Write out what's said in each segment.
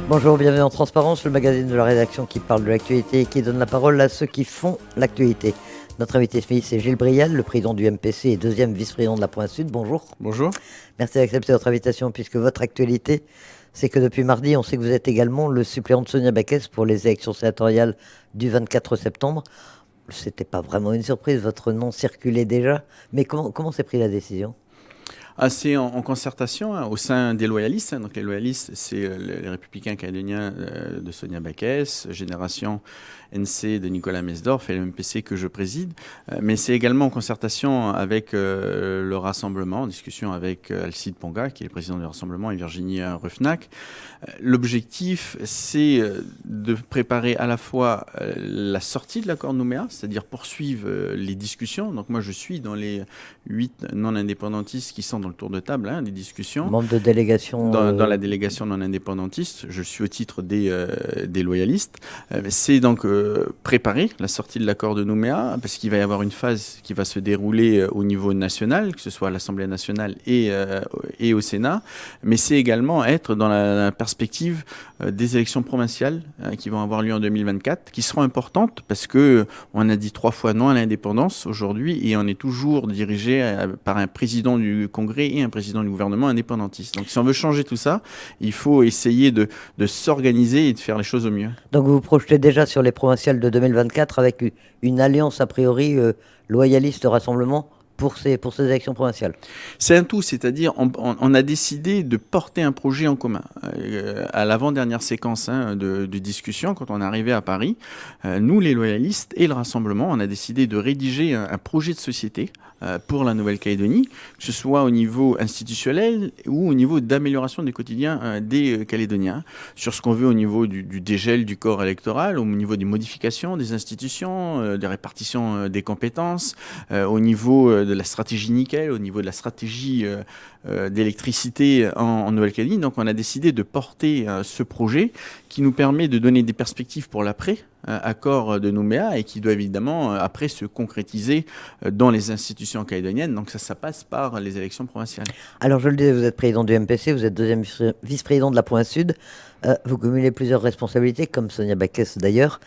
Bonjour, bienvenue en Transparence, le magazine de la rédaction qui parle de l'actualité et qui donne la parole à ceux qui font l'actualité. Notre invité ce midi, c'est Gilles Brial, le président du MPC et deuxième vice-président de la Province Sud. Bonjour. Bonjour. Merci d'accepter notre invitation puisque votre actualité, c'est que depuis mardi, on sait que vous êtes également le suppléant de Sonia Backès pour les élections sénatoriales du 24 septembre. C'était pas vraiment une surprise, votre nom circulait déjà, mais comment s'est pris la décision ? C'est en concertation au sein des loyalistes. Donc les loyalistes, c'est les républicains calédoniens de Sonia Backès, Génération NC de Nicolas Mesdorf et le MPC que je préside. Mais c'est également en concertation avec le Rassemblement, en discussion avec Alcide Ponga, qui est le président du Rassemblement, et Virginie Ruffnac. L'objectif, c'est de préparer à la fois la sortie de l'accord de Nouméa, c'est-à-dire poursuivre les discussions. Donc moi, je suis dans les 8 non-indépendantistes qui sont dans le tour de table des discussions. Membre de délégation dans la délégation non-indépendantiste, je suis au titre des loyalistes. C'est donc préparer la sortie de l'accord de Nouméa, parce qu'il va y avoir une phase qui va se dérouler au niveau national, que ce soit à l'Assemblée nationale et au Sénat, mais c'est également être dans la perspective des élections provinciales qui vont avoir lieu en 2024, qui seront importantes parce que on a dit 3 fois non à l'indépendance aujourd'hui et on est toujours dirigé par un président du Congrès et un président du gouvernement indépendantiste. Donc si on veut changer tout ça, il faut essayer de s'organiser et de faire les choses au mieux. Donc vous vous projetez déjà sur les provinciales de 2024 avec une alliance a priori loyaliste Rassemblement pour ces élections provinciales. C'est un tout, c'est-à-dire on a décidé de porter un projet en commun. À l'avant-dernière séquence de discussion, quand on est arrivé à Paris, nous les loyalistes et le Rassemblement, on a décidé de rédiger un projet de société pour la Nouvelle-Calédonie, que ce soit au niveau institutionnel ou au niveau d'amélioration du quotidien des Calédoniens, sur ce qu'on veut au niveau du dégel du corps électoral, au niveau des modifications des institutions, des répartitions des compétences, au niveau de la stratégie nickel, au niveau de la stratégie d'électricité en Nouvelle-Calédonie. Donc on a décidé de porter ce projet qui nous permet de donner des perspectives pour l'après accord de Nouméa et qui doit évidemment après se concrétiser dans les institutions calédoniennes. Donc ça passe par les élections provinciales. Alors je le disais, vous êtes président du MPC, vous êtes deuxième vice-président de la Province Sud. Vous cumulez plusieurs responsabilités, comme Sonia Backès d'ailleurs.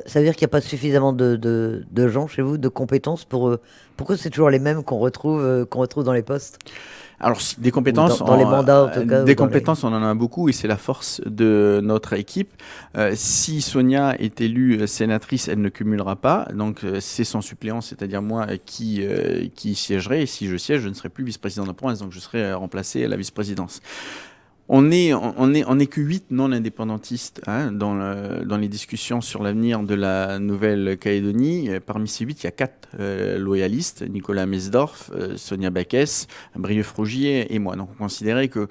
Ça veut dire qu'il n'y a pas suffisamment de gens chez vous, de compétences pour... Pourquoi c'est toujours les mêmes qu'on retrouve dans les postes ? Alors, des compétences, dans les mandats, en tout cas, des compétences, on en a beaucoup et c'est la force de notre équipe. Si Sonia est élue sénatrice, elle ne cumulera pas. Donc, c'est son suppléant, c'est-à-dire moi, qui siégerai. Et si je siège, je ne serai plus vice-président de la province, donc je serai remplacé à la vice-présidence. On n'est que 8 non-indépendantistes dans les discussions sur l'avenir de la Nouvelle-Calédonie. Parmi ces 8, il y a 4 loyalistes, Nicolas Mesdorf, Sonia Backès, Brieux-Frogier et moi. Donc on considérait que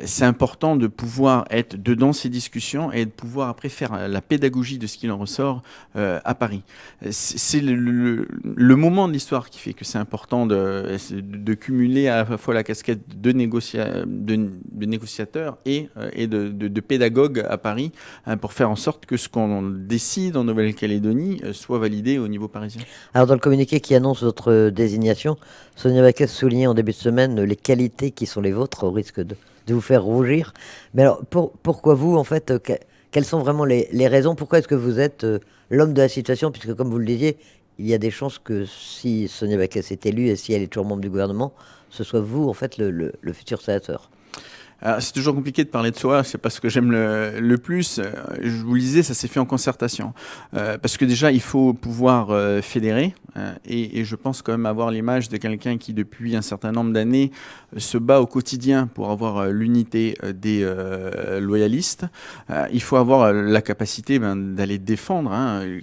c'est important de pouvoir être dedans ces discussions et de pouvoir après faire la pédagogie de ce qu'il en ressort à Paris. C'est le moment de l'histoire qui fait que c'est important de cumuler à la fois la casquette de négociateur et de pédagogue à Paris pour faire en sorte que ce qu'on décide en Nouvelle-Calédonie soit validé au niveau parisien. Alors dans le communiqué qui annonce votre désignation, Sonia Backès soulignait en début de semaine les qualités qui sont les vôtres au risque de vous faire rougir. Mais alors pourquoi vous en fait, quelles sont vraiment les raisons? Pourquoi est-ce que vous êtes l'homme de la situation? Puisque comme vous le disiez, il y a des chances que si Sonia Backès est élue et si elle est toujours membre du gouvernement, ce soit vous en fait le futur sénateur. C'est toujours compliqué de parler de soi, c'est pas ce que j'aime le plus. Je vous le disais, ça s'est fait en concertation. Parce que déjà, il faut pouvoir fédérer. Et je pense quand même avoir l'image de quelqu'un qui, depuis un certain nombre d'années, se bat au quotidien pour avoir l'unité des loyalistes. Il faut avoir la capacité d'aller défendre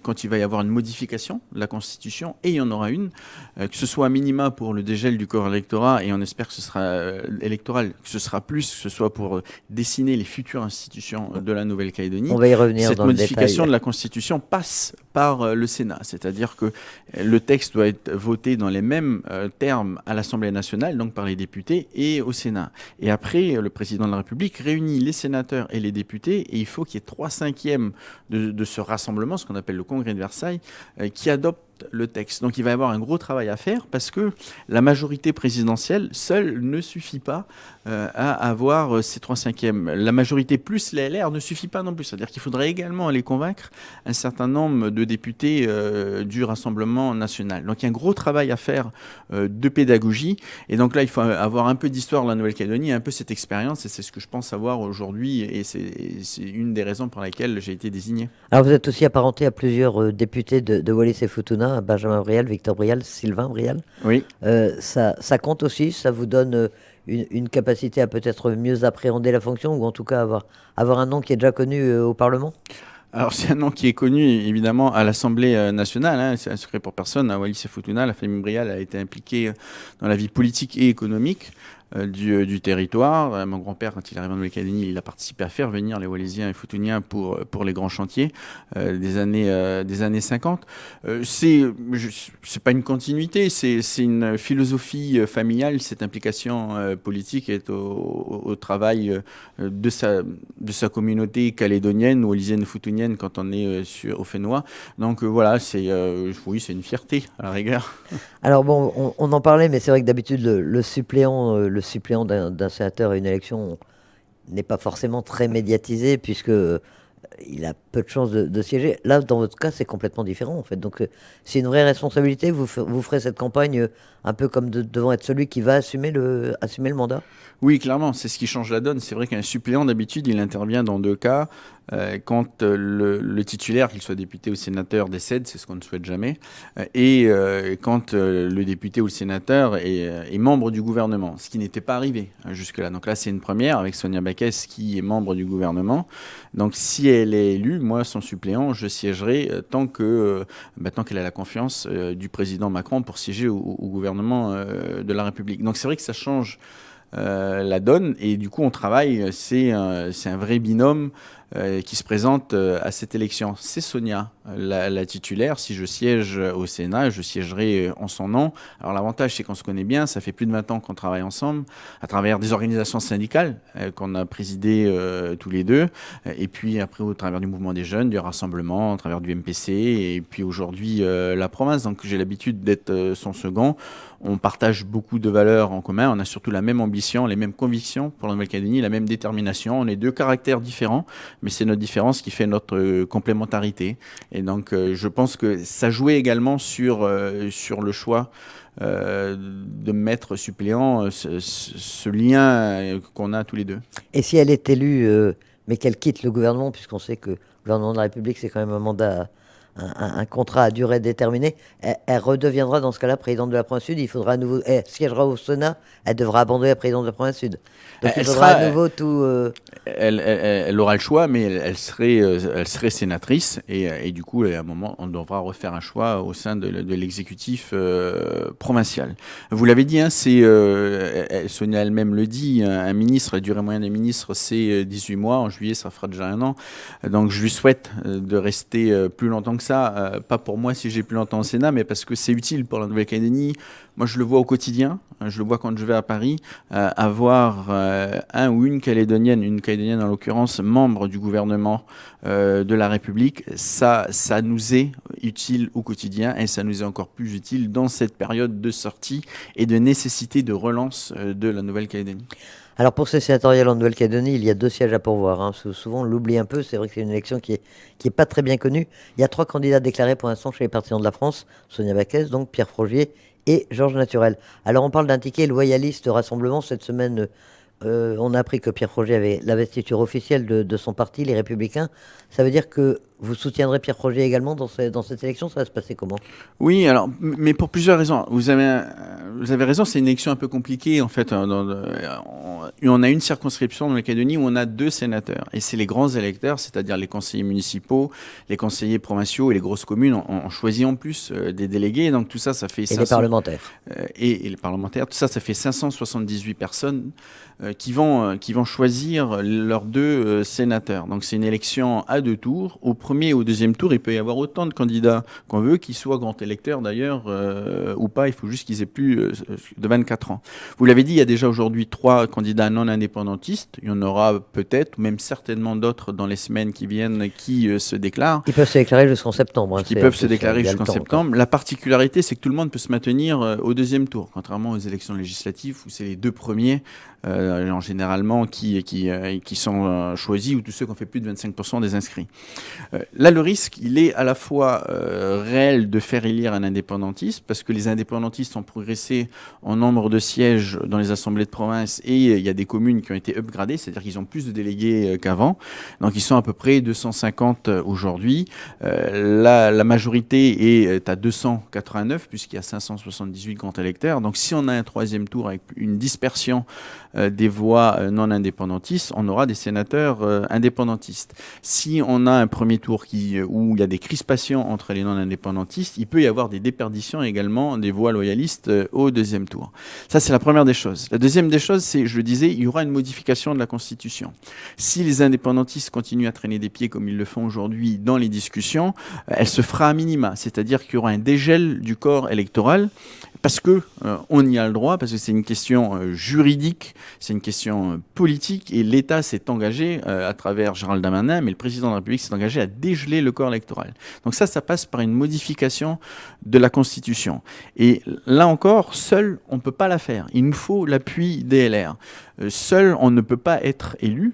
quand il va y avoir une modification de la Constitution, et il y en aura une, que ce soit à minima pour le dégel du corps électoral, et on espère que ce sera électoral, que ce sera plus, que ce soit pour dessiner les futures institutions de la Nouvelle-Calédonie. On va y revenir Cette dans le détail. modification de la Constitution passe par le Sénat. C'est-à-dire que le texte doit être voté dans les mêmes termes à l'Assemblée nationale, donc par les députés, et au Sénat. Et après, le président de la République réunit les sénateurs et les députés, et il faut qu'il y ait 3/5 de ce rassemblement, ce qu'on appelle le Congrès de Versailles, qui adopte le texte. Donc il va y avoir un gros travail à faire parce que la majorité présidentielle seule ne suffit pas à avoir ces 3/5. La majorité plus les LR ne suffit pas non plus. C'est-à-dire qu'il faudrait également aller convaincre un certain nombre de députés du Rassemblement national. Donc il y a un gros travail à faire de pédagogie. Et donc là, il faut avoir un peu d'histoire de la Nouvelle-Calédonie, un peu cette expérience. Et c'est ce que je pense avoir aujourd'hui. Et c'est une des raisons pour lesquelles j'ai été désigné. Alors vous êtes aussi apparenté à plusieurs députés de Wallis et Futuna, à Benjamin Brial, Victor Brial, Sylvain Brial. Oui. Ça compte aussi, ça vous donne une capacité à peut-être mieux appréhender la fonction ou en tout cas avoir un nom qui est déjà connu au Parlement? Alors, c'est un nom qui est connu, évidemment, à l'Assemblée nationale. Hein, c'est un secret pour personne. À Wallis et Futuna, la famille Brial a été impliquée dans la vie politique et économique du territoire. Mon grand-père, quand il est arrivé en Nouvelle-Calédonie, il a participé à faire venir les Wallisiens et Futuniens pour les grands chantiers des années 50. C'est pas une continuité, c'est une philosophie familiale. Cette implication politique est au travail de sa communauté calédonienne, wallisienne, futunienne, quand on est au Fénois. Donc voilà, oui, c'est une fierté à la rigueur. Alors bon, on en parlait, mais c'est vrai que d'habitude le suppléant d'un sénateur à une élection n'est pas forcément très médiatisé puisque il a peu de chances de siéger. Là, dans votre cas, c'est complètement différent en fait. Donc c'est une vraie responsabilité. Vous ferez cette campagne un peu comme devant être celui qui va assumer le mandat. Oui, clairement, c'est ce qui change la donne. C'est vrai qu'un suppléant, d'habitude, il intervient dans deux cas. Quand le titulaire, qu'il soit député ou sénateur, décède, c'est ce qu'on ne souhaite jamais, et quand le député ou le sénateur est membre du gouvernement, ce qui n'était pas arrivé jusque-là. Donc là, c'est une première avec Sonia Backès qui est membre du gouvernement. Donc si elle est élue, moi, son suppléant, je siégerai tant qu'elle a la confiance du président Macron pour siéger au gouvernement de la République. Donc c'est vrai que ça change la donne, et du coup on travaille, c'est un vrai binôme qui se présente à cette élection. C'est Sonia, la titulaire. Si je siège au Sénat, je siégerai en son nom. Alors l'avantage, c'est qu'on se connaît bien, ça fait plus de 20 ans qu'on travaille ensemble, à travers des organisations syndicales qu'on a présidées tous les deux, et puis après au travers du mouvement des jeunes, du rassemblement, à travers du MPC, et puis aujourd'hui la province. Donc j'ai l'habitude d'être son second. On partage beaucoup de valeurs en commun, on a surtout la même ambition, les mêmes convictions pour la Nouvelle-Calédonie, la même détermination. On est deux caractères différents, mais c'est notre différence qui fait notre complémentarité. Et donc je pense que ça jouait également sur le choix de mettre suppléant, ce lien qu'on a tous les deux. Et si elle est élue, mais qu'elle quitte le gouvernement, puisqu'on sait que le gouvernement de la République, c'est quand même un mandat, un contrat à durée déterminée, elle redeviendra dans ce cas-là présidente de la province sud. Il faudra à nouveau, elle siégera au Sénat, elle devra abandonner la présidence de la province sud. Donc il faudra à nouveau tout. Elle aura le choix, mais elle serait sénatrice, et du coup, à un moment, on devra refaire un choix au sein de l'exécutif provincial. Vous l'avez dit, hein, Sonia elle-même le dit, un ministre, la durée moyenne des ministres, c'est 18 mois. En juillet, ça fera déjà 1 an. Donc je lui souhaite de rester plus longtemps que ça. Pas pour moi si j'ai plus longtemps au Sénat, mais parce que c'est utile pour la Nouvelle-Calédonie. Moi, je le vois au quotidien. Je le vois quand je vais à Paris. Avoir un ou une Calédonienne en l'occurrence, membre du gouvernement de la République, ça nous est utile au quotidien, et ça nous est encore plus utile dans cette période de sortie et de nécessité de relance de la Nouvelle-Calédonie. Alors pour ces sénatoriales en Nouvelle-Calédonie, il y a 2 sièges à pourvoir. Hein. Souvent on l'oublie un peu, c'est vrai que c'est une élection qui est pas très bien connue. Il y a 3 candidats déclarés pour l'instant chez les partisans de la France, Sonia Backès, donc Pierre Frogier et Georges Naturel. Alors on parle d'un ticket loyaliste rassemblement. Cette semaine, on a appris que Pierre Frogier avait l'investiture officielle de son parti, les Républicains. Ça veut dire que vous soutiendrez Pierre Frogier également dans cette élection? Ça va se passer comment? Oui, alors, mais pour plusieurs raisons. Vous avez raison, c'est une élection un peu compliquée. En fait, on a une circonscription dans la Calédonie où on a 2 sénateurs. Et c'est les grands électeurs, c'est-à-dire les conseillers municipaux, les conseillers provinciaux et les grosses communes ont choisi en plus des délégués. Donc tout ça, ça fait 500... Et les parlementaires. Et les parlementaires, tout ça, ça fait 578 personnes qui vont choisir leurs deux sénateurs. Donc c'est une élection à 2 tours. Au premier et au deuxième tour, il peut y avoir autant de candidats qu'on veut, qu'ils soient grands électeurs d'ailleurs ou pas. Il faut juste qu'ils aient plus de 24 ans. Vous l'avez dit, il y a déjà aujourd'hui 3 candidats non indépendantistes. Il y en aura peut-être, même certainement d'autres dans les semaines qui viennent qui se déclarent. Ils peuvent se déclarer jusqu'en septembre. Hein, Ils peuvent se déclarer jusqu'en septembre. La particularité, c'est que tout le monde peut se maintenir au deuxième tour, contrairement aux élections législatives où c'est les 2 premiers généralement qui sont choisis, ou tous ceux qui ont fait plus de 25% des inscrits. Là, le risque, il est à la fois réel de faire élire un indépendantiste, parce que les indépendantistes ont progressé en nombre de sièges dans les assemblées de province, et il y a des communes qui ont été upgradées, c'est-à-dire qu'ils ont plus de délégués qu'avant. Donc ils sont à peu près 250 aujourd'hui. La majorité est à 289, puisqu'il y a 578 grands électeurs. Donc si on a un troisième tour avec une dispersion des voix non indépendantistes, on aura des sénateurs indépendantistes. Si on a un premier tour où il y a des crispations entre les non indépendantistes, il peut y avoir des déperditions également des voix loyalistes au deuxième tour. Ça, c'est la première des choses. La deuxième des choses, c'est, je le disais, il y aura une modification de la Constitution. Si les indépendantistes continuent à traîner des pieds comme ils le font aujourd'hui dans les discussions, elle se fera à minima, c'est-à-dire qu'il y aura un dégel du corps électoral, parce que on y a le droit, parce que c'est une question juridique, c'est une question politique, et l'État s'est engagé, à travers Gérald Darmanin, mais le président de la République s'est engagé à dégeler le corps électoral. Donc ça passe par une modification de la Constitution. Et là encore, seul, on ne peut pas la faire. Il nous faut l'appui des LR. Seul, on ne peut pas être élu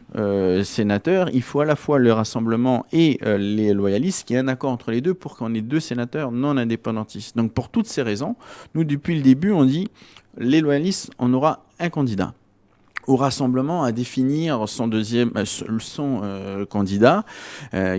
sénateur. Il faut à la fois le Rassemblement et les loyalistes, qu'il y ait un accord entre les deux pour qu'on ait 2 sénateurs non indépendantistes. Donc pour toutes ces raisons, nous, depuis le début, on dit les loyalistes, on aura un candidat. Au Rassemblement à définir son candidat,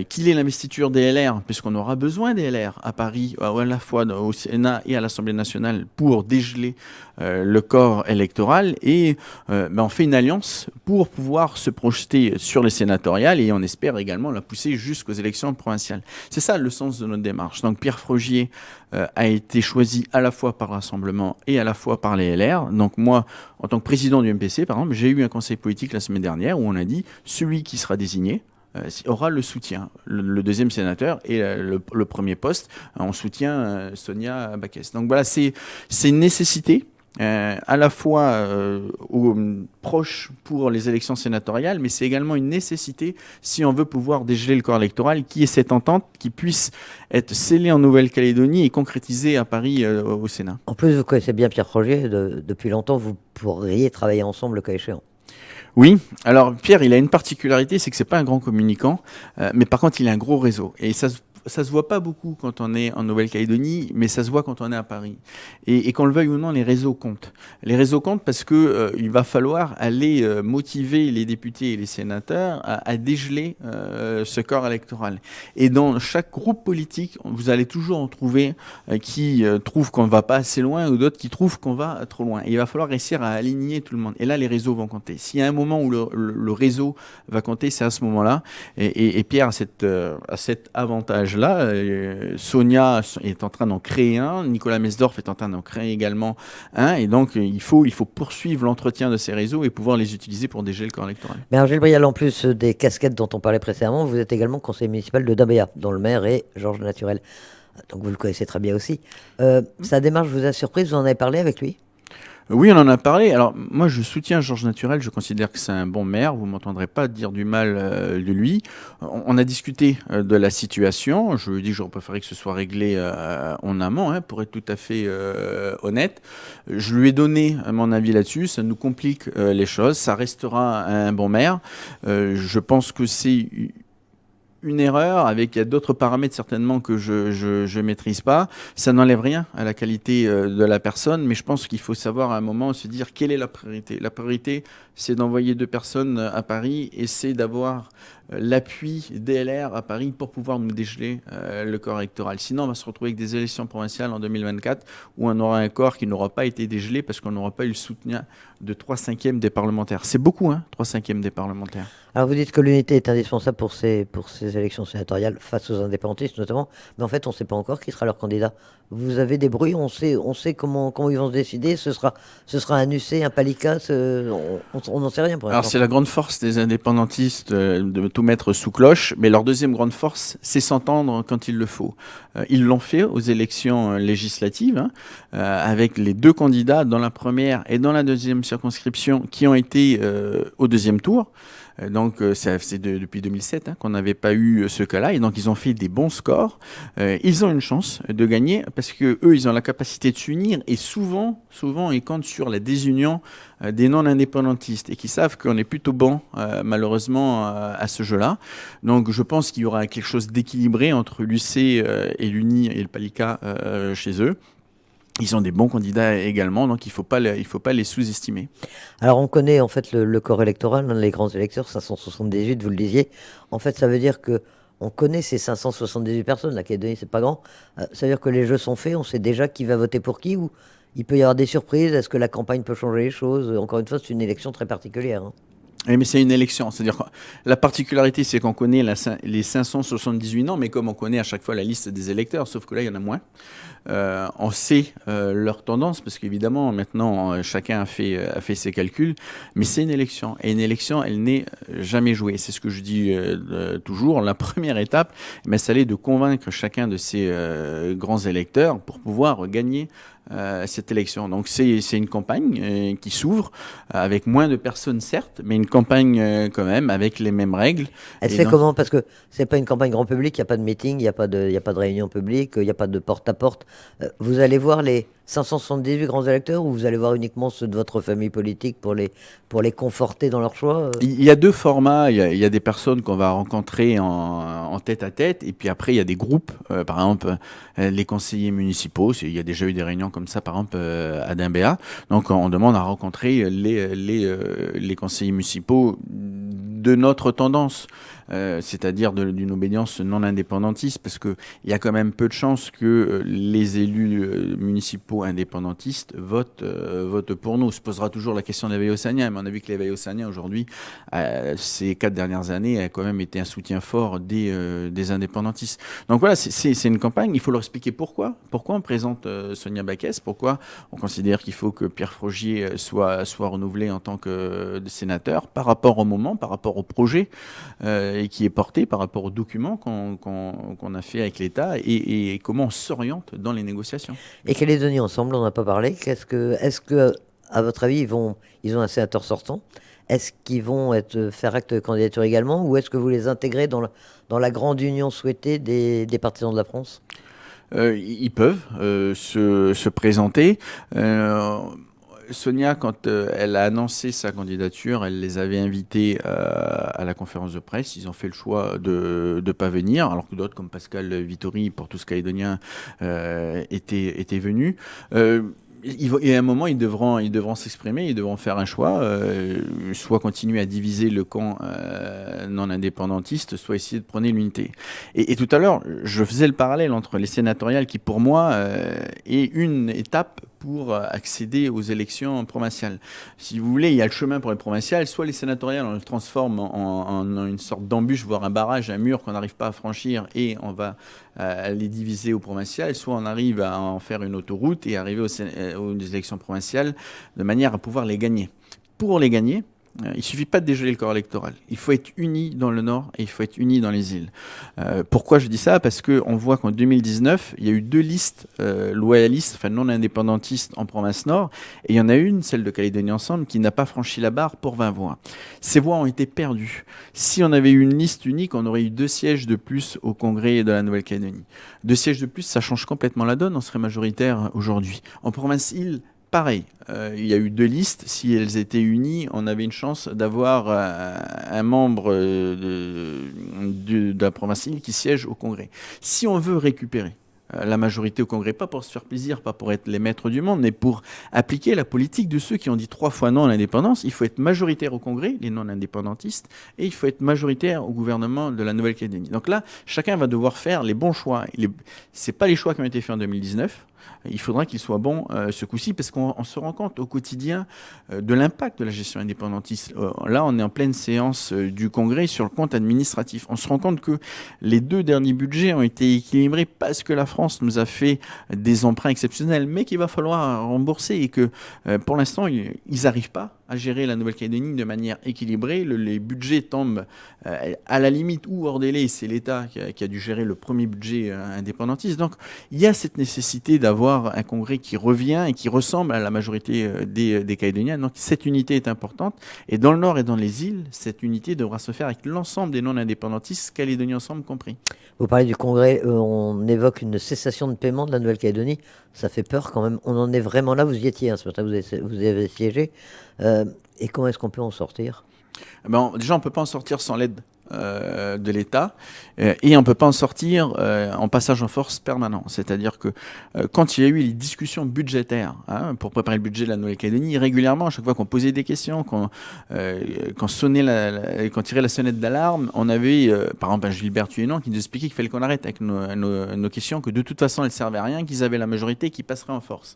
qu'il ait l'investiture des LR, puisqu'on aura besoin des LR à Paris, à la fois au Sénat et à l'Assemblée nationale, pour dégeler le corps électoral, et on fait une alliance pour pouvoir se projeter sur les sénatoriales, et on espère également la pousser jusqu'aux élections provinciales. C'est ça le sens de notre démarche. Donc Pierre Frogier a été choisi à la fois par le Rassemblement et à la fois par les LR. Donc moi, en tant que président du MPC, par exemple, j'ai eu un conseil politique la semaine dernière où on a dit celui qui sera désigné aura le soutien. Le deuxième sénateur et le premier poste, on soutient Sonia Backes. Donc voilà, c'est une nécessité. À la fois proche pour les élections sénatoriales, mais c'est également une nécessité si on veut pouvoir dégeler le corps électoral, qui est cette entente qui puisse être scellée en Nouvelle-Calédonie et concrétisée à Paris au Sénat. En plus, vous connaissez bien Pierre Frogier, depuis longtemps, vous pourriez travailler ensemble le cas échéant. Oui, alors Pierre, il a une particularité, c'est que c'est pas un grand communicant, mais par contre, il a un gros réseau. Et ça se voit pas beaucoup quand on est en Nouvelle-Calédonie, mais ça se voit quand on est à Paris. Et qu'on le veuille ou non, les réseaux comptent. Les réseaux comptent parce que il va falloir aller motiver les députés et les sénateurs à dégeler ce corps électoral. Et dans chaque groupe politique, vous allez toujours en trouver qui trouvent qu'on ne va pas assez loin, ou d'autres qui trouvent qu'on va trop loin. Et il va falloir réussir à aligner tout le monde. Et là, les réseaux vont compter. S'il y a un moment où le réseau va compter, c'est à ce moment-là. Et Pierre a cet avantage là. Sonia est en train d'en créer un, Nicolas Mesdorf est en train d'en créer également un, et donc il faut poursuivre l'entretien de ces réseaux et pouvoir les utiliser pour dégeler le corps électoral. Mais alors, Gilles Brial, en plus des casquettes dont on parlait précédemment, vous êtes également conseiller municipal de Dabéa, dont le maire est Georges Naturel. Donc vous le connaissez très bien aussi. Sa démarche vous a surprise, vous en avez parlé avec lui ? Oui, on en a parlé. Alors, moi, je soutiens Georges Naturel. Je considère que c'est un bon maire. Vous m'entendrez pas dire du mal de lui. On a discuté de la situation. Je lui ai dit que j'aurais préféré que ce soit réglé en amont, pour être tout à fait honnête. Je lui ai donné mon avis là-dessus. Ça nous complique les choses. Ça restera un bon maire. Je pense que c'est une erreur, il y a d'autres paramètres certainement que je maîtrise pas. Ça n'enlève rien à la qualité de la personne, mais je pense qu'il faut savoir à un moment se dire quelle est la priorité. La priorité, c'est d'envoyer 2 personnes à Paris et c'est d'avoir l'appui DLR à Paris pour pouvoir nous dégeler le corps électoral. Sinon, on va se retrouver avec des élections provinciales en 2024 où on aura un corps qui n'aura pas été dégelé parce qu'on n'aura pas eu le soutien de 3/5 des parlementaires. C'est beaucoup, hein, 3/5 des parlementaires. Alors vous dites que l'unité est indispensable pour ces élections sénatoriales face aux indépendantistes notamment, mais en fait on ne sait pas encore qui sera leur candidat. Vous avez des bruits, on sait comment ils vont se décider, ce sera un UC, un Palika, on n'en sait rien pour Alors l'instant. c'est la grande force des indépendantistes de tout mettre sous cloche, mais leur deuxième grande force, c'est s'entendre quand il le faut. Ils l'ont fait aux élections législatives, hein, avec les deux candidats dans la première et dans la deuxième circonscription qui ont été au deuxième tour. Donc c'est depuis 2007 hein, qu'on n'avait pas eu ce cas-là, et donc ils ont fait des bons scores. Ils ont une chance de gagner parce que eux, ils ont la capacité de s'unir, et souvent, ils comptent sur la désunion des non-indépendantistes et qui savent qu'on est plutôt bon, malheureusement, à ce jeu-là. Donc je pense qu'il y aura quelque chose d'équilibré entre l'UC et l'UNI et le Palika chez eux. Ils ont des bons candidats également, donc il faut pas les sous-estimer. Alors on connaît en fait le corps électoral, hein, les grands électeurs, 578, vous le disiez. En fait ça veut dire que on connaît ces 578 personnes, la Calédonie c'est pas grand. Ça veut dire que les jeux sont faits, on sait déjà qui va voter pour qui, ou il peut y avoir des surprises, est-ce que la campagne peut changer les choses? Encore une fois c'est une élection très particulière, hein. Oui, mais c'est une élection. C'est-à-dire que la particularité, c'est qu'on connaît les 578 noms, mais comme on connaît à chaque fois la liste des électeurs, sauf que là, il y en a moins. On sait leur tendance, parce qu'évidemment, maintenant, chacun a fait ses calculs, mais c'est une élection. Et une élection, elle n'est jamais jouée. C'est ce que je dis toujours. La première étape, c'est de convaincre chacun de ces grands électeurs pour pouvoir gagner cette élection. Donc c'est une campagne qui s'ouvre avec moins de personnes certes, mais une campagne quand même avec les mêmes règles. Elle se Et fait donc, comment? Parce que c'est pas une campagne grand public, il n'y a pas de meeting, il y a pas de réunion publique, il n'y a pas de porte-à-porte. Vous allez voir les 578 grands électeurs ou vous allez voir uniquement ceux de votre famille politique pour les conforter dans leur choix? il y a deux formats. Il y a des personnes qu'on va rencontrer en tête à tête, et puis après il y a des groupes. Par exemple, les conseillers municipaux. Il y a déjà eu des réunions comme ça, par exemple à Dimbéa. Donc on demande à rencontrer les conseillers municipaux de notre tendance, c'est-à-dire d'une obédience non indépendantiste, parce qu'il y a quand même peu de chances que les élus municipaux indépendantistes votent pour nous. On se posera toujours la question des Veillosaniens, mais on a vu que les Veillosaniens aujourd'hui, ces 4 dernières années, a quand même été un soutien fort des indépendantistes. Donc voilà, c'est une campagne, il faut leur expliquer pourquoi. Pourquoi on présente Sonia Backès, pourquoi on considère qu'il faut que Pierre Frogier soit renouvelé en tant que sénateur par rapport au moment, par rapport au projet et qui est porté, par rapport aux documents qu'on a fait avec l'État, et comment on s'oriente dans les négociations. Et Calédonie ensemble, on n'a pas parlé. Est-ce que, à votre avis, ils ont un sénateur sortant? Est-ce qu'ils vont faire acte de candidature également, ou est-ce que vous les intégrez dans la grande union souhaitée des partisans de la France? Ils peuvent se présenter. Sonia, quand elle a annoncé sa candidature, elle les avait invités à la conférence de presse. Ils ont fait le choix de ne pas venir, alors que d'autres, comme Pascal Vittori, pour tous calédoniens, étaient venus. Et à un moment, ils devront s'exprimer, ils devront faire un choix, soit continuer à diviser le camp non indépendantiste, soit essayer de prôner l'unité. Et tout à l'heure, je faisais le parallèle entre les sénatoriales, qui pour moi est une étape pour accéder aux élections provinciales. Si vous voulez, il y a le chemin pour les provinciales. Soit les sénatoriales, on le transforme en une sorte d'embûche, voire un barrage, un mur qu'on n'arrive pas à franchir, et on va les diviser aux provinciales. Soit on arrive à en faire une autoroute et arriver aux élections provinciales de manière à pouvoir les gagner. Pour les gagner, il ne suffit pas de dégeler le corps électoral. Il faut être unis dans le Nord et il faut être unis dans les îles. Pourquoi je dis ça? Parce qu'on voit qu'en 2019, il y a eu 2 listes loyalistes, enfin non indépendantistes en province Nord. Et il y en a une, celle de Calédonie Ensemble, qui n'a pas franchi la barre pour 20 voix. Ces voix ont été perdues. Si on avait eu une liste unique, on aurait eu 2 sièges de plus au Congrès de la Nouvelle-Calédonie. 2 sièges de plus, ça change complètement la donne. On serait majoritaire aujourd'hui. En province île, pareil, il y a eu 2 listes. Si elles étaient unies, on avait une chance d'avoir un membre de la province île qui siège au Congrès. Si on veut récupérer la majorité au Congrès, pas pour se faire plaisir, pas pour être les maîtres du monde, mais pour appliquer la politique de ceux qui ont dit 3 fois non à l'indépendance. Il faut être majoritaire au Congrès, les non-indépendantistes, et il faut être majoritaire au gouvernement de la Nouvelle-Calédonie. Donc là, chacun va devoir faire les bons choix. Ce pas les choix qui ont été faits en 2019. Il faudra qu'il soit bon ce coup-ci, parce qu'on se rend compte au quotidien de l'impact de la gestion indépendantiste. Là, on est en pleine séance du Congrès sur le compte administratif. On se rend compte que les 2 derniers budgets ont été équilibrés parce que la France nous a fait des emprunts exceptionnels, mais qu'il va falloir rembourser, et que pour l'instant, ils n'arrivent pas à gérer la Nouvelle-Calédonie de manière équilibrée. Les budgets tombent à la limite ou hors délai. C'est l'État qui a dû gérer le premier budget indépendantiste. Donc, il y a cette nécessité d'avoir un Congrès qui revient et qui ressemble à la majorité des Calédoniens. Donc, cette unité est importante. Et dans le Nord et dans les îles, cette unité devra se faire avec l'ensemble des non-indépendantistes, Calédoniens ensemble compris. Vous parlez du Congrès, on évoque une cessation de paiement de la Nouvelle-Calédonie. Ça fait peur quand même. On en est vraiment là. Vous y étiez, hein, ce matin, vous avez siégé. Et comment est-ce qu'on peut en sortir? Déjà, on ne peut pas en sortir sans l'aide de l'État, et on ne peut pas en sortir en passage en force permanent. C'est-à-dire que quand il y a eu les discussions budgétaires pour préparer le budget de la Nouvelle-Calédonie, régulièrement, à chaque fois qu'on posait des questions, qu'on tirait la sonnette d'alarme, on avait, par exemple, Gilbert Thuénon qui nous expliquait qu'il fallait qu'on arrête avec nos questions, que de toute façon, elles ne servaient à rien, qu'ils avaient la majorité qui passerait en force.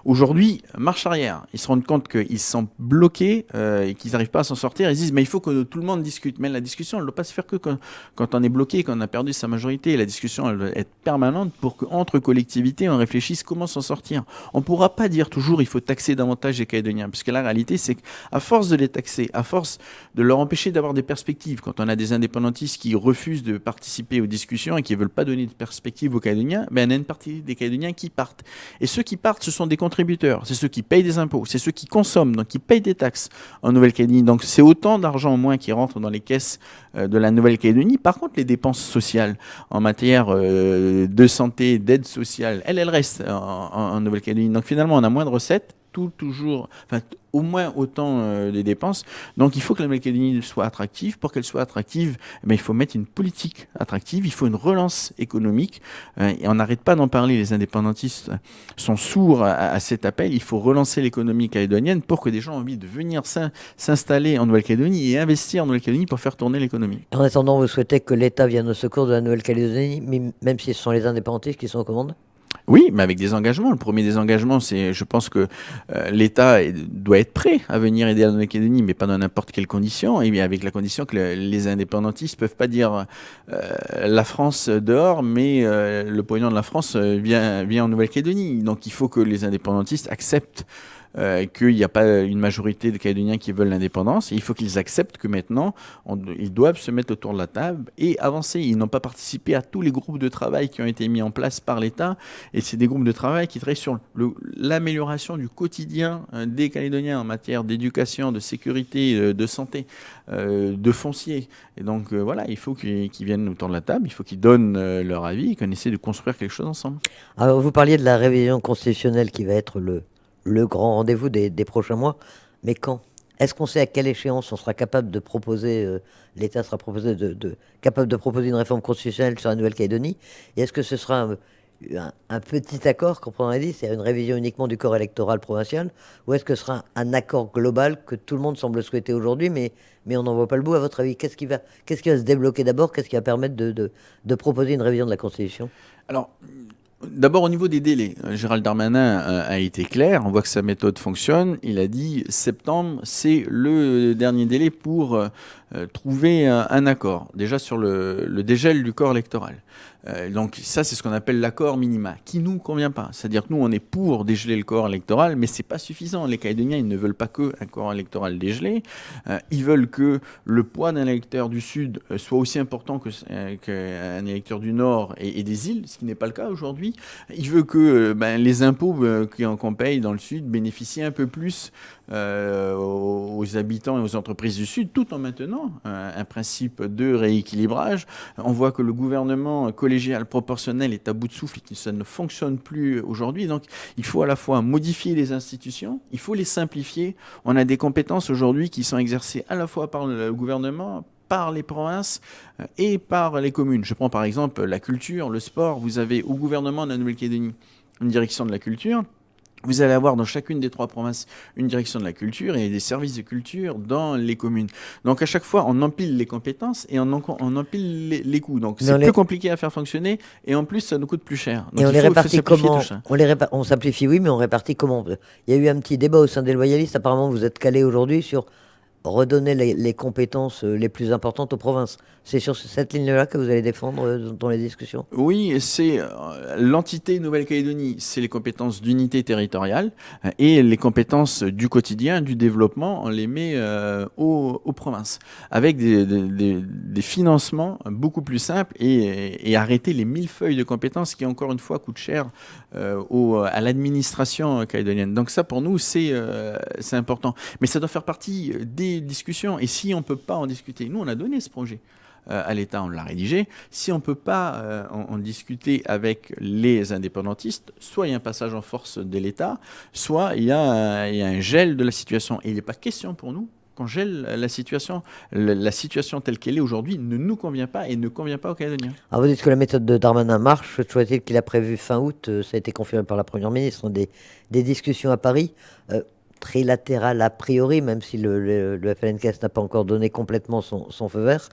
Aujourd'hui, marche arrière. Ils se rendent compte qu'ils sont bloqués et qu'ils n'arrivent pas à s'en sortir. Ils disent, mais il faut que tout le monde discute. Mais la discussion, elle ne doit pas se faire que quand on est bloqué, quand on a perdu sa majorité. La discussion, elle doit être permanente pour qu'entre collectivités, on réfléchisse comment s'en sortir. On ne pourra pas dire toujours, il faut taxer davantage les Calédoniens. Puisque la réalité, c'est qu'à force de les taxer, à force de leur empêcher d'avoir des perspectives, quand on a des indépendantistes qui refusent de participer aux discussions et qui ne veulent pas donner de perspectives aux Calédoniens, on a une partie des Calédoniens qui partent. Et ceux qui partent, ce sont des contributeurs, c'est ceux qui payent des impôts, c'est ceux qui consomment, donc qui payent des taxes en Nouvelle-Calédonie. Donc c'est autant d'argent en moins qui rentre dans les caisses de la Nouvelle-Calédonie. Par contre, les dépenses sociales en matière de santé, d'aide sociale, elles restent en Nouvelle-Calédonie. Donc finalement, on a moins de recettes, au moins autant des dépenses. Donc il faut que la Nouvelle-Calédonie soit attractive. Pour qu'elle soit attractive, il faut mettre une politique attractive, il faut une relance économique. Et on n'arrête pas d'en parler, les indépendantistes sont sourds à cet appel. Il faut relancer l'économie calédonienne pour que des gens aient envie de venir s'installer en Nouvelle-Calédonie et investir en Nouvelle-Calédonie pour faire tourner l'économie. En attendant, vous souhaitez que l'État vienne au secours de la Nouvelle-Calédonie, même si ce sont les indépendantistes qui sont aux commandes? Oui, mais avec des engagements. Le premier des engagements, c'est, je pense que l'État doit être prêt à venir aider la Nouvelle-Calédonie, mais pas dans n'importe quelle condition, et bien avec la condition que les indépendantistes peuvent pas dire la France dehors, mais le pognon de la France vient en Nouvelle-Calédonie. Donc il faut que les indépendantistes acceptent qu'il n'y a pas une majorité de Calédoniens qui veulent l'indépendance. Et il faut qu'ils acceptent que maintenant, ils doivent se mettre autour de la table et avancer. Ils n'ont pas participé à tous les groupes de travail qui ont été mis en place par l'État. Et c'est des groupes de travail qui travaillent sur l'amélioration du quotidien des Calédoniens en matière d'éducation, de sécurité, de santé, de foncier. Et donc voilà, il faut qu'ils viennent autour de la table, il faut qu'ils donnent leur avis et qu'on essaie de construire quelque chose ensemble. Alors, vous parliez de la révision constitutionnelle qui va être le grand rendez-vous des prochains mois, mais quand? Est-ce qu'on sait à quelle échéance on sera capable de proposer, l'État sera capable de proposer une réforme constitutionnelle sur la Nouvelle-Calédonie? Et est-ce que ce sera un petit accord, comme on a dit, c'est une révision uniquement du corps électoral provincial, ou est-ce que ce sera un accord global que tout le monde semble souhaiter aujourd'hui, mais on n'en voit pas le bout, à votre avis? Qu'est-ce qui va se débloquer d'abord? Qu'est-ce qui va permettre de proposer une révision de la Constitution? Alors, d'abord, au niveau des délais, Gérald Darmanin a été clair, on voit que sa méthode fonctionne. Il a dit septembre, c'est le dernier délai pour trouver un accord, déjà sur le dégel du corps électoral. Donc ça, c'est ce qu'on appelle l'accord minima, qui nous convient pas. C'est-à-dire que nous, on est pour dégeler le corps électoral, mais c'est pas suffisant. Les Calédoniens, ils ne veulent pas qu'un corps électoral dégelé. Ils veulent que le poids d'un électeur du Sud soit aussi important qu'un électeur du Nord et des îles, ce qui n'est pas le cas aujourd'hui. Ils veulent que les impôts qu'on paye dans le Sud bénéficient un peu plus aux habitants et aux entreprises du Sud, tout en maintenant un principe de rééquilibrage. On voit que le gouvernement collégial proportionnel est à bout de souffle et que ça ne fonctionne plus aujourd'hui. Donc il faut à la fois modifier les institutions, il faut les simplifier. On a des compétences aujourd'hui qui sont exercées à la fois par le gouvernement, par les provinces et par les communes. Je prends par exemple la culture, le sport. Vous avez au gouvernement de la Nouvelle-Calédonie une direction de la culture. Vous allez avoir dans chacune des 3 provinces une direction de la culture et des services de culture dans les communes. Donc à chaque fois, on empile les compétences et on empile les coûts. Donc c'est plus compliqué à faire fonctionner et en plus ça nous coûte plus cher. Donc et on les répartit comment? On simplifie, oui, mais on répartit comment? Il y a eu un petit débat au sein des loyalistes. Apparemment, vous êtes calé aujourd'hui sur redonner les compétences les plus importantes aux provinces. C'est sur cette ligne-là que vous allez défendre dans les discussions? Oui, c'est l'entité Nouvelle-Calédonie, c'est les compétences d'unité territoriale et les compétences du quotidien, du développement, on les met aux provinces avec des financements beaucoup plus simples et arrêter les millefeuilles de compétences qui, encore une fois, coûtent cher à l'administration calédonienne. Donc ça, pour nous, c'est important. Mais ça doit faire partie des discussions. Et si on ne peut pas en discuter, nous, on a donné ce projet à l'État, on l'a rédigé. Si on ne peut pas en discuter avec les indépendantistes, soit il y a un passage en force de l'État, soit il y a un gel de la situation. Et il n'est pas question pour nous qu'on gèle la situation. La situation telle qu'elle est aujourd'hui ne nous convient pas et ne convient pas aux Calédoniens. Alors vous dites que la méthode de Darmanin marche. Souhaitez qu'il a prévu fin août, ça a été confirmé par la Première ministre, des discussions à Paris. Trilatéral a priori, même si le FLNKS n'a pas encore donné complètement son feu vert.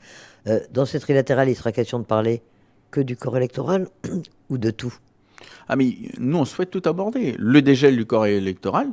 Dans ces trilatérales, il sera question de parler que du corps électoral ou de tout? Ah mais nous, on souhaite tout aborder. Le dégel du corps électoral,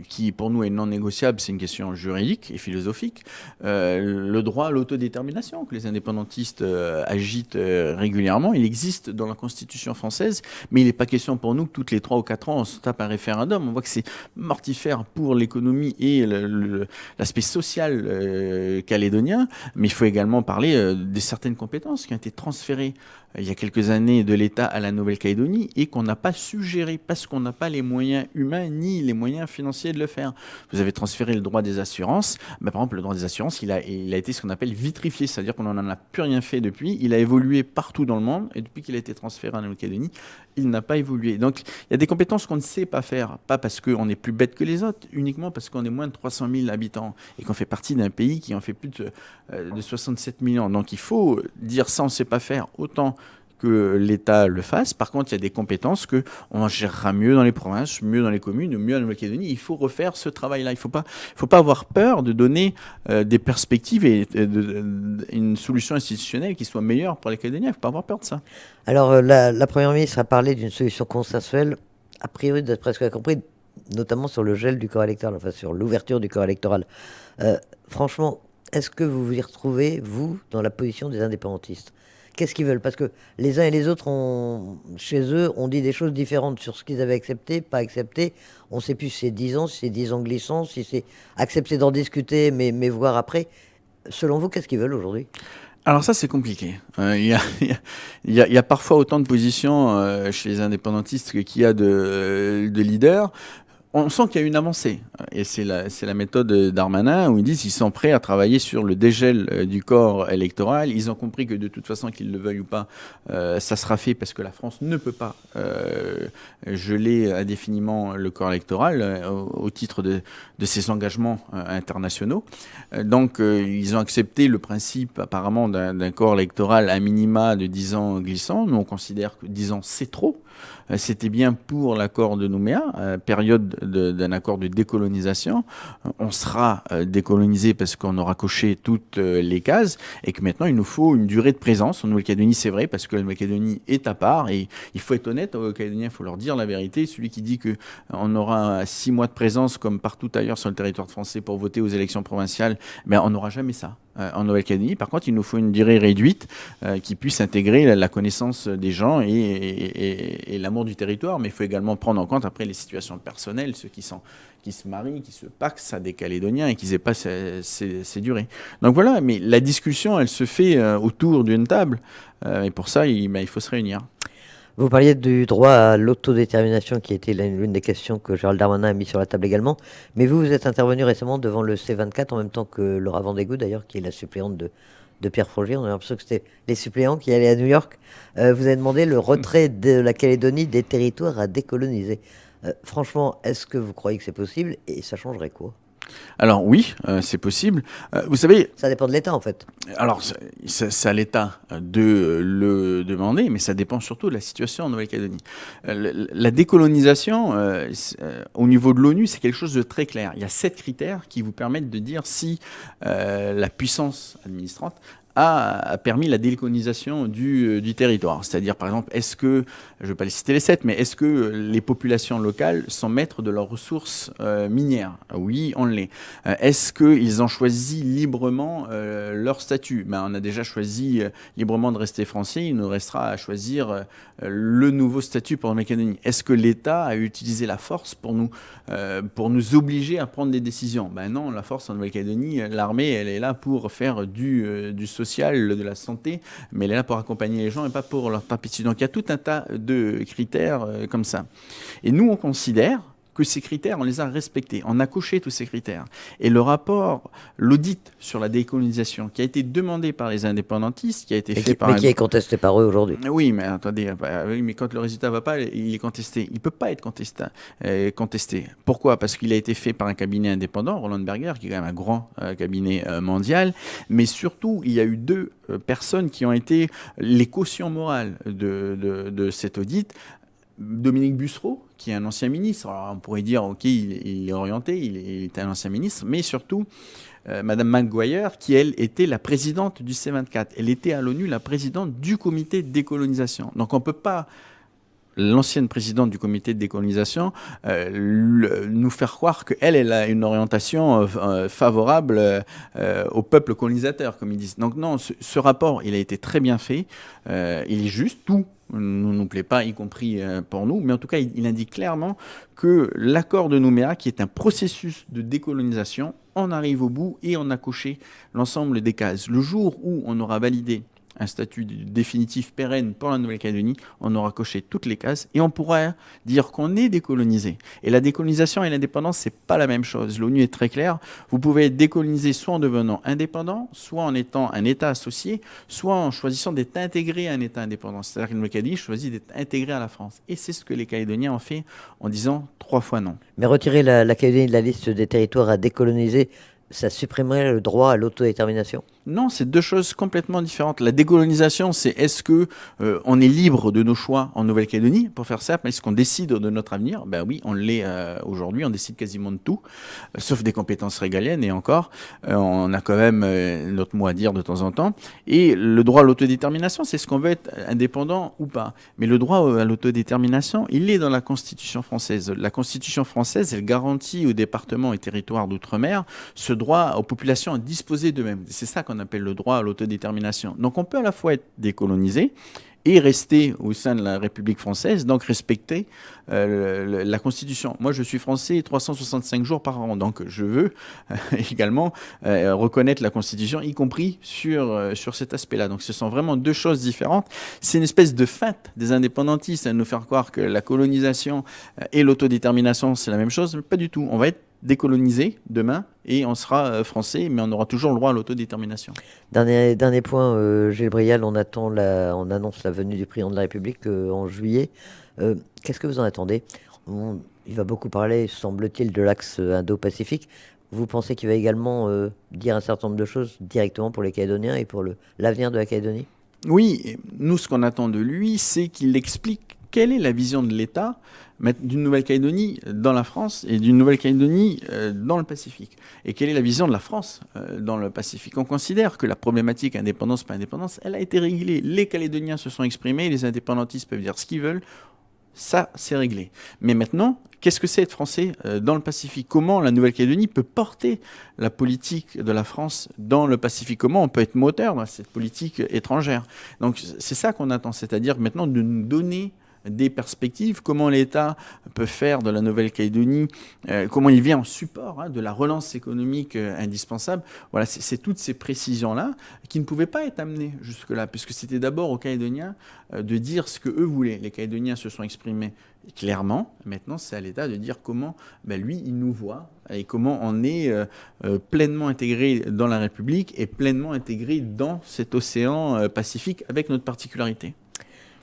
qui pour nous est non négociable, c'est une question juridique et philosophique. Le droit à l'autodétermination que les indépendantistes agitent régulièrement, il existe dans la Constitution française, mais il n'est pas question pour nous que toutes les 3 ou 4 ans, on se tape un référendum. On voit que c'est mortifère pour l'économie et l'aspect social calédonien, mais il faut également parler de certaines compétences qui ont été transférées il y a quelques années de l'État à la Nouvelle-Calédonie et qu'on n'a pas su gérer parce qu'on n'a pas les moyens humains ni les moyens financiers de le faire. Vous avez transféré le droit des assurances. Par exemple, le droit des assurances, il a été ce qu'on appelle vitrifié, c'est-à-dire qu'on n'en a plus rien fait depuis. Il a évolué partout dans le monde et depuis qu'il a été transféré à la Nouvelle-Calédonie, il n'a pas évolué. Donc, il y a des compétences qu'on ne sait pas faire, pas parce qu'on est plus bête que les autres, uniquement parce qu'on est moins de 300 000 habitants et qu'on fait partie d'un pays qui en fait plus de 67 millions. Donc, il faut dire ça, on ne sait pas faire, autant que l'État le fasse. Par contre, il y a des compétences qu'on gérera mieux dans les provinces, mieux dans les communes, mieux en Nouvelle-Calédonie. Il faut refaire ce travail-là. Il ne faut pas avoir peur de donner des perspectives et une solution institutionnelle qui soit meilleure pour les Calédoniens. Il ne faut pas avoir peur de ça. Alors, la Première ministre a parlé d'une solution consensuelle, a priori, d'après ce qu'on a compris, notamment sur le gel du corps électoral, enfin sur l'ouverture du corps électoral. Franchement, est-ce que vous vous y retrouvez, vous, dans la position des indépendantistes? Qu'est-ce qu'ils veulent? Parce que les uns et les autres, chez eux, ont dit des choses différentes sur ce qu'ils avaient accepté, pas accepté. On ne sait plus si c'est 10 ans, si c'est 10 ans glissants, si c'est accepter d'en discuter, mais voir après. Selon vous, qu'est-ce qu'ils veulent aujourd'hui? Alors ça, c'est compliqué. Il y a parfois autant de positions chez les indépendantistes qu'il y a de leaders. On sent qu'il y a une avancée, et c'est la méthode Darmanin où ils disent qu'ils sont prêts à travailler sur le dégel du corps électoral. Ils ont compris que de toute façon, qu'ils le veuillent ou pas, ça sera fait parce que la France ne peut pas geler indéfiniment le corps électoral au titre de ses engagements internationaux. Donc ils ont accepté le principe apparemment d'un corps électoral à minima de 10 ans glissant. Nous on considère que 10 ans c'est trop. C'était bien pour l'accord de Nouméa, période d'un accord de décolonisation. On sera décolonisé parce qu'on aura coché toutes les cases et que maintenant il nous faut une durée de présence en Nouvelle-Calédonie, c'est vrai, parce que la Nouvelle-Calédonie est à part et il faut être honnête aux Calédoniens, il faut leur dire la vérité. Celui qui dit qu'on aura 6 mois de présence comme partout ailleurs sur le territoire français pour voter aux élections provinciales, on n'aura jamais ça en Nouvelle-Calédonie. Par contre, il nous faut une durée réduite qui puisse intégrer la connaissance des gens et l'amour du territoire, mais il faut également prendre en compte après les situations personnelles, ceux qui se marient, qui se pacsent à des Calédoniens et qui n'aient pas ces durées. Donc voilà, mais la discussion, elle se fait autour d'une table, et pour ça, il faut se réunir. Vous parliez du droit à l'autodétermination qui était l'une des questions que Gérald Darmanin a mis sur la table également. Mais vous êtes intervenu récemment devant le C24 en même temps que Laura Vandégou d'ailleurs, qui est la suppléante de Pierre Frogier. On a l'impression que c'était les suppléants qui allaient à New York. Vous avez demandé le retrait de la Calédonie des territoires à décoloniser. Franchement, est-ce que vous croyez que c'est possible et ça changerait quoi? Alors oui, c'est possible. Vous savez, Ça dépend de l'État, en fait. alors c'est à l'État de le demander, mais ça dépend surtout de la situation en Nouvelle-Calédonie. La décolonisation, au niveau de l'ONU, c'est quelque chose de très clair. Il y a 7 critères qui vous permettent de dire si la puissance administrante a permis la décolonisation du territoire. C'est-à-dire, par exemple, est-ce que, je ne vais pas les citer les 7, mais est-ce que les populations locales sont maîtres de leurs ressources minières? Oui, on l'est. Est-ce qu'ils ont choisi librement leur statut? On a déjà choisi librement de rester français, il nous restera à choisir le nouveau statut pour la Nouvelle-Calédonie. Est-ce que l'État a utilisé la force pour nous obliger à prendre des décisions? Non, la force en Nouvelle-Calédonie, l'armée, elle est là pour faire du social, de la santé, mais elle est là pour accompagner les gens et pas pour leur taper dessus. Donc il y a tout un tas de critères comme ça. Et nous, on considère que ces critères, on les a respectés. On a coché tous ces critères. Et le rapport, l'audit sur la décolonisation, qui a été demandé par les indépendantistes, qui a été fait par... Mais qui est contesté par eux aujourd'hui. Oui, mais attendez, oui, mais quand le résultat ne va pas, il est contesté. Il ne peut pas être contesté. Pourquoi? Parce qu'il a été fait par un cabinet indépendant, Roland Berger, qui est quand même un grand cabinet mondial. Mais surtout, il y a eu 2 personnes qui ont été les cautions morales de cet audit. Dominique Bussereau, qui est un ancien ministre. Alors on pourrait dire, ok, il est orienté, il était un ancien ministre, mais surtout Madame Maguire, qui elle était la présidente du C24. Elle était à l'ONU la présidente du comité de décolonisation. Donc on ne peut pas, l'ancienne présidente du comité de décolonisation, nous faire croire qu'elle, elle a une orientation favorable au peuple colonisateur, comme ils disent. Donc non, ce rapport, il a été très bien fait, il est juste, tout ne nous plaît pas, y compris pour nous, mais en tout cas, il indique clairement que l'accord de Nouméa, qui est un processus de décolonisation, on arrive au bout et on a coché l'ensemble des cases. Le jour où on aura validé un statut définitif pérenne pour la Nouvelle-Calédonie, on aura coché toutes les cases et on pourra dire qu'on est décolonisé. Et la décolonisation et l'indépendance, c'est pas la même chose. L'ONU est très claire. Vous pouvez être décolonisé soit en devenant indépendant, soit en étant un État associé, soit en choisissant d'être intégré à un État indépendant. C'est-à-dire que la Nouvelle-Calédonie choisit d'être intégré à la France. Et c'est ce que les Calédoniens ont fait en disant 3 fois non. Mais retirer la Calédonie de la liste des territoires à décoloniser, ça supprimerait le droit à l'autodétermination? Non, c'est 2 choses complètement différentes. La décolonisation, c'est est-ce que on est libre de nos choix en Nouvelle-Calédonie? Pour faire simple, est-ce qu'on décide de notre avenir? Oui, on l'est aujourd'hui. On décide quasiment de tout, sauf des compétences régaliennes. Et encore, on a quand même notre mot à dire de temps en temps. Et le droit à l'autodétermination, c'est ce qu'on veut être indépendant ou pas. Mais le droit à l'autodétermination, il est dans la Constitution française. La Constitution française, elle garantit aux départements et territoires d'outre-mer ce droit aux populations à disposer d'eux-mêmes. C'est ça qu'on appelle le droit à l'autodétermination. Donc on peut à la fois être décolonisé et rester au sein de la République française, donc respecter la Constitution. Moi, je suis français 365 jours par an, donc je veux également reconnaître la Constitution, y compris sur cet aspect-là. Donc ce sont vraiment 2 choses différentes. C'est une espèce de feinte des indépendantistes à nous faire croire que la colonisation et l'autodétermination, c'est la même chose, mais pas du tout. On va être décolonisé demain et on sera français, mais on aura toujours le droit à l'autodétermination. Dernier point, Gilles Brial, on annonce la venue du président de la République en juillet. Qu'est-ce que vous en attendez? Il va beaucoup parler, semble-t-il, de l'axe Indo-Pacifique. Vous pensez qu'il va également dire un certain nombre de choses directement pour les Calédoniens et pour l'avenir de la Calédonie? Oui, nous, ce qu'on attend de lui, c'est qu'il explique quelle est la vision de l'État d'une Nouvelle-Calédonie dans la France et d'une Nouvelle-Calédonie dans le Pacifique. Et quelle est la vision de la France dans le Pacifique? On considère que la problématique indépendance par indépendance, elle a été réglée. Les Calédoniens se sont exprimés, les indépendantistes peuvent dire ce qu'ils veulent. Ça, c'est réglé. Mais maintenant, qu'est-ce que c'est être français dans le Pacifique? Comment la Nouvelle-Calédonie peut porter la politique de la France dans le Pacifique? Comment on peut être moteur dans cette politique étrangère? Donc c'est ça qu'on attend, c'est-à-dire maintenant de nous donner des perspectives, comment l'État peut faire de la Nouvelle-Calédonie, comment il vient en support de la relance économique indispensable. Voilà, c'est toutes ces précisions-là qui ne pouvaient pas être amenées jusque-là, puisque c'était d'abord aux Calédoniens de dire ce qu'eux voulaient. Les Calédoniens se sont exprimés clairement. Maintenant, c'est à l'État de dire comment lui, il nous voit et comment on est pleinement intégré dans la République et pleinement intégré dans cet océan Pacifique avec notre particularité.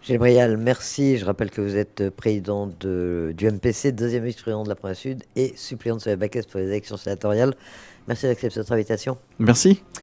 Gilles Brial, merci. Je rappelle que vous êtes président du MPC, deuxième vice-président de la Province Sud et suppléant de Sonia Baquès pour les élections sénatoriales. Merci d'accepter notre invitation. Merci.